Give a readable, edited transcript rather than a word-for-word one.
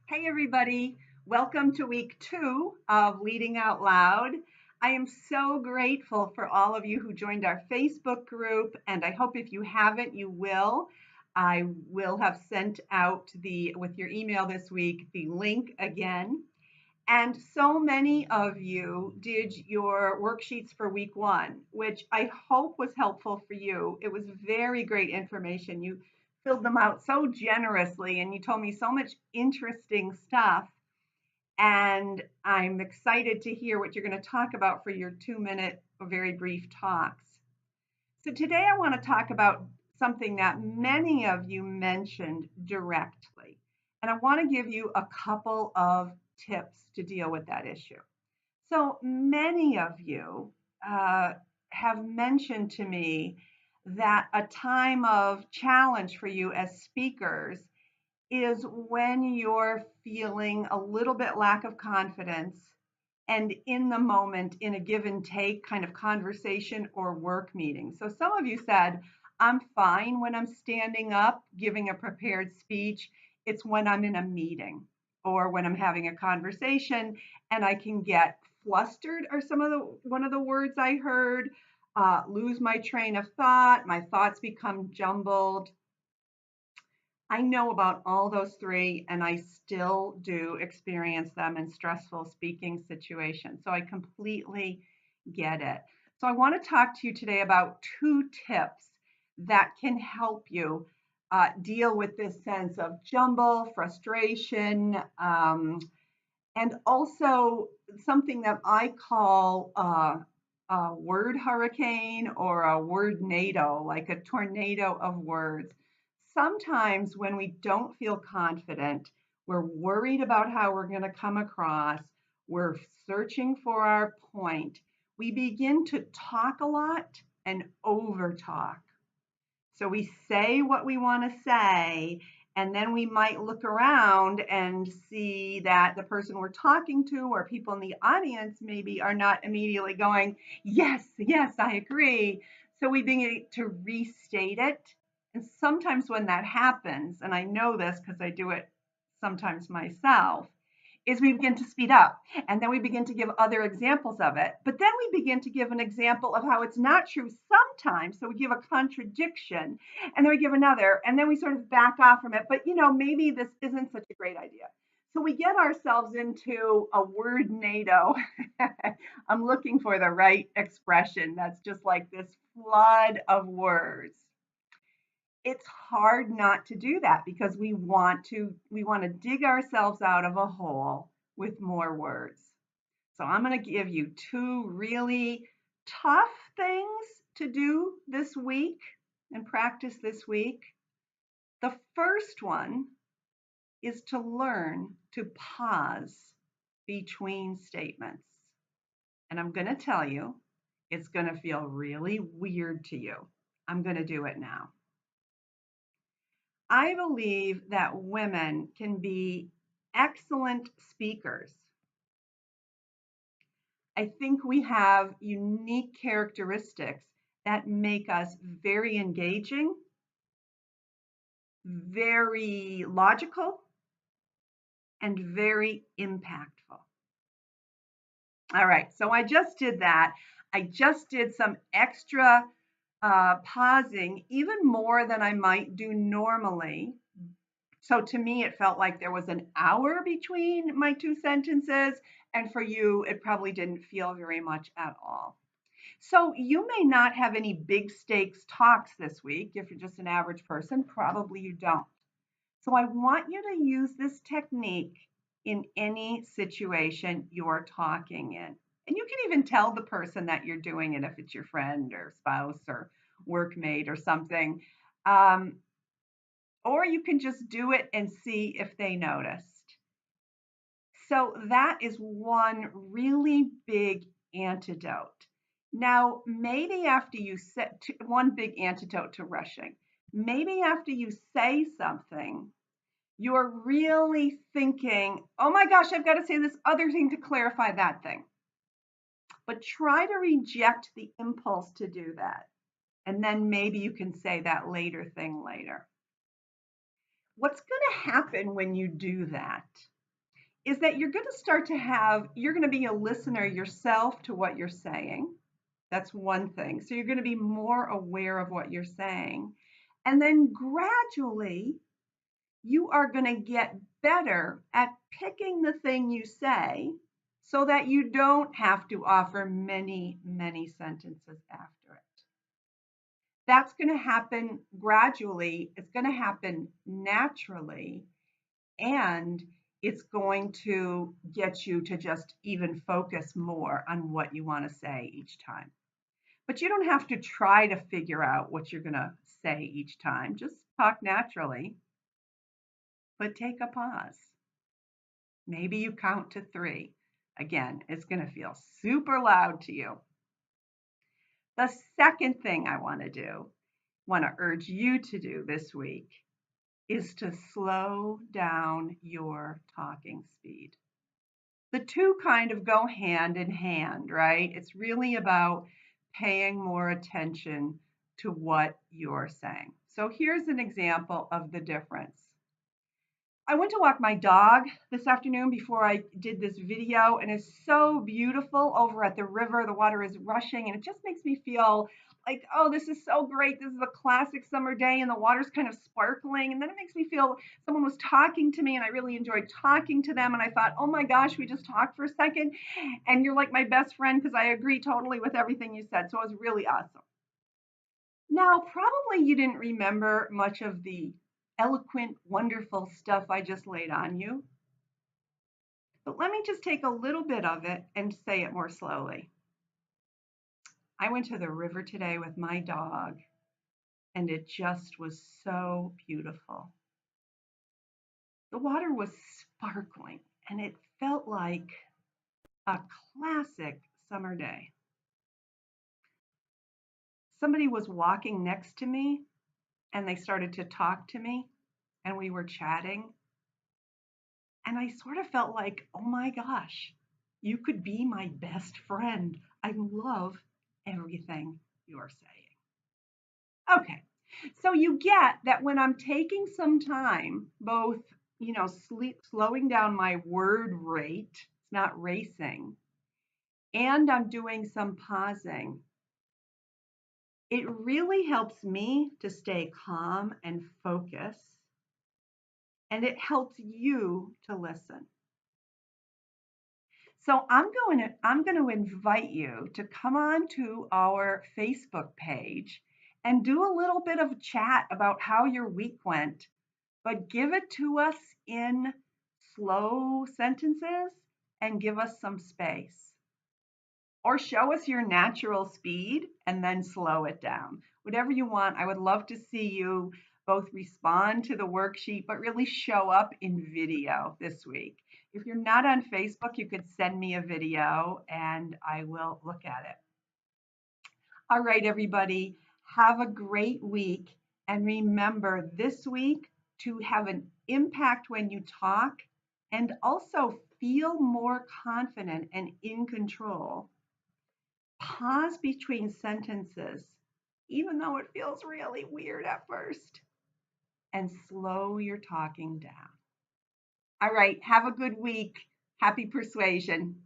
Hey, everybody. Welcome to week 2 of Leading Out Loud. I am so grateful for all of you who joined our Facebook group, and I hope if you haven't, you will. I will have sent out with your email this week, the link again. And so many of you did your worksheets for week 1, which I hope was helpful for you. It was very great information. You filled them out so generously and you told me so much interesting stuff. And I'm excited to hear what you're going to talk about for your 2-minute, very brief talks. So today I want to talk about something that many of you mentioned directly. And I want to give you a couple of tips to deal with that issue. So many of you have mentioned to me that a time of challenge for you as speakers is when you're feeling a little bit lack of confidence and in the moment in a give and take kind of conversation or work meeting. So some of you said, I'm fine when I'm standing up giving a prepared speech. It's when I'm in a meeting or when I'm having a conversation and I can get flustered are one of the words I heard, lose my train of thought, my thoughts become jumbled. I know about all those three, and I still do experience them in stressful speaking situations. So I completely get it. So I want to talk to you today about 2 tips that can help you deal with this sense of jumble, frustration, and also something that I call a word hurricane or a word nado, like a tornado of words. Sometimes when we don't feel confident, we're worried about how we're going to come across, we're searching for our point, we begin to talk a lot and over talk. So we say what we want to say, and then we might look around and see that the person we're talking to or people in the audience maybe are not immediately going, yes, yes, I agree. So we begin to restate it. And sometimes when that happens, and I know this because I do it sometimes myself, is we begin to speed up and then we begin to give other examples of it. But then we begin to give an example of how it's not true sometimes. So we give a contradiction and then we give another and then we sort of back off from it. But maybe this isn't such a great idea. So we get ourselves into a word NATO. I'm looking for the right expression. That's just like this flood of words. It's hard not to do that because we want to dig ourselves out of a hole with more words. So I'm going to give you 2 really tough things to do this week and practice this week. The first one is to learn to pause between statements. And I'm going to tell you, it's going to feel really weird to you. I'm going to do it now. I believe that women can be excellent speakers. I think we have unique characteristics that make us very engaging, very logical, and very impactful. All right, so I just did that. I just did some extra pausing, even more than I might do normally. So to me, it felt like there was an hour between my 2 sentences, and for you, it probably didn't feel very much at all. So you may not have any big stakes talks this week. If you're just an average person, probably you don't. So I want you to use this technique in any situation you're talking in. And you can even tell the person that you're doing it if it's your friend or spouse or workmate or something. Um, or you can just do it and see if they noticed. So that is one really big antidote. Now, maybe after you set one big antidote to rushing, maybe after you say something, you're really thinking, oh my gosh, I've got to say this other thing to clarify that thing. But try to reject the impulse to do that. And then maybe you can say that later thing later. What's going to happen when you do that? is that you're going to be a listener yourself to what you're saying. That's one thing. So you're going to be more aware of what you're saying. And then gradually, you are going to get better at picking the thing you say so that you don't have to offer many, many sentences after it. That's going to happen gradually. It's going to happen naturally. And it's going to get you to just even focus more on what you want to say each time. But you don't have to try to figure out what you're going to say each time. Just talk naturally, but take a pause. Maybe you count to 3. Again, it's going to feel super loud to you. The second thing I want to urge you to do this week is to slow down your talking speed. The two kind of go hand in hand, right? It's really about paying more attention to what you're saying. So here's an example of the difference. I went to walk my dog this afternoon before I did this video, and it's so beautiful over at the river. The water is rushing, and it just makes me feel like, oh, this is so great. This is a classic summer day, and the water's kind of sparkling. And then it makes me feel someone was talking to me, and I really enjoyed talking to them. And I thought, oh my gosh, we just talked for a second, and you're like my best friend because I agree totally with everything you said. So it was really awesome. Now, probably you didn't remember much of the eloquent, wonderful stuff I just laid on you. But let me just take a little bit of it and say it more slowly. I went to the river today with my dog, and it just was so beautiful. The water was sparkling, and it felt like a classic summer day. Somebody was walking next to me, and they started to talk to me, and we were chatting. And I sort of felt like, oh my gosh, you could be my best friend. I love everything you're saying. Okay, so you get that when I'm taking some time, both, slowing down my word rate, it's not racing, and I'm doing some pausing, it really helps me to stay calm and focus, and it helps you to listen. So I'm going to invite you to come on to our Facebook page and do a little bit of chat about how your week went, but give it to us in slow sentences and give us some space. Or show us your natural speed and then slow it down. Whatever you want. I would love to see you both respond to the worksheet, but really show up in video this week. If you're not on Facebook, you could send me a video and I will look at it. All right, everybody, have a great week. And remember this week to have an impact when you talk and also feel more confident and in control. Pause between sentences, even though it feels really weird at first, and slow your talking down. All right, have a good week. Happy persuasion.